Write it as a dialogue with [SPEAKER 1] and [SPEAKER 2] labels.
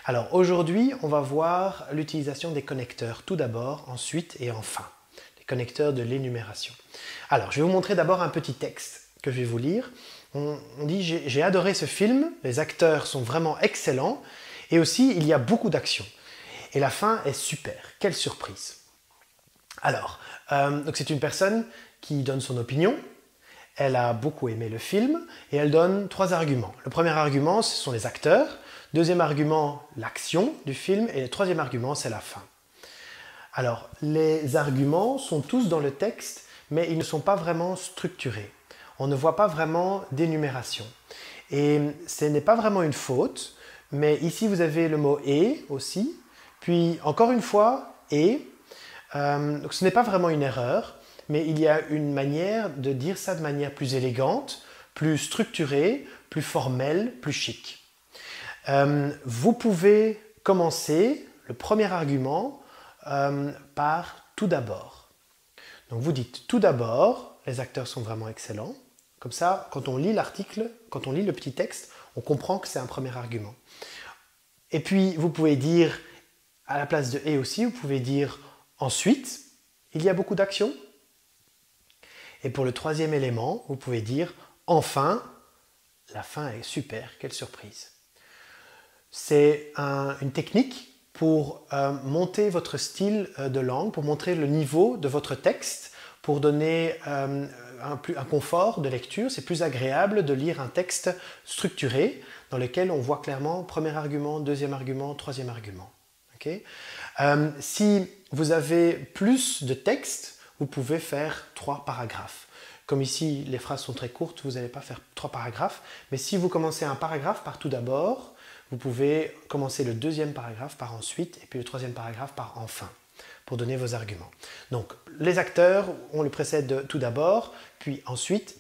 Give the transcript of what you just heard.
[SPEAKER 1] Alors aujourd'hui, on va voir l'utilisation des connecteurs, tout d'abord, ensuite et enfin. Les connecteurs de l'énumération. Alors, je vais vous montrer d'abord un petit texte que je vais vous lire. On dit « J'ai adoré ce film, les acteurs sont vraiment excellents et aussi il y a beaucoup d'action. Et la fin est super, quelle surprise !» Alors, donc c'est une personne qui donne son opinion. Elle a beaucoup aimé le film et elle donne 3 arguments. Le premier argument, ce sont les acteurs. Deuxième argument, l'action du film. Et le troisième argument, c'est la fin. Alors, les arguments sont tous dans le texte, mais ils ne sont pas vraiment structurés. On ne voit pas vraiment d'énumération. Et ce n'est pas vraiment une faute, mais ici vous avez le mot « et » aussi. Puis encore une fois « et ». Donc ce n'est pas vraiment une erreur, mais il y a une manière de dire ça de manière plus élégante, plus structurée, plus formelle, plus chic. Vous pouvez commencer le premier argument par « tout d'abord ». Donc vous dites « tout d'abord, les acteurs sont vraiment excellents ». Comme ça, quand on lit l'article, quand on lit le petit texte, on comprend que c'est un premier argument. Et puis vous pouvez dire, à la place de « et » aussi, vous pouvez dire « ensuite, il y a beaucoup d'action ». Et pour le troisième élément, vous pouvez dire « enfin, la fin est super, quelle surprise ». C'est une technique pour monter votre style de langue, pour montrer le niveau de votre texte, pour donner un confort de lecture. C'est plus agréable de lire un texte structuré dans lequel on voit clairement premier argument, deuxième argument, troisième argument. Okay? Si vous avez plus de texte, vous pouvez faire 3 paragraphes. Comme ici, les phrases sont très courtes, vous n'allez pas faire 3 paragraphes. Mais si vous commencez un paragraphe par tout d'abord, vous pouvez commencer le deuxième paragraphe par ensuite et puis le troisième paragraphe par enfin, pour donner vos arguments. Donc, les acteurs, on le précède de tout d'abord, puis ensuite,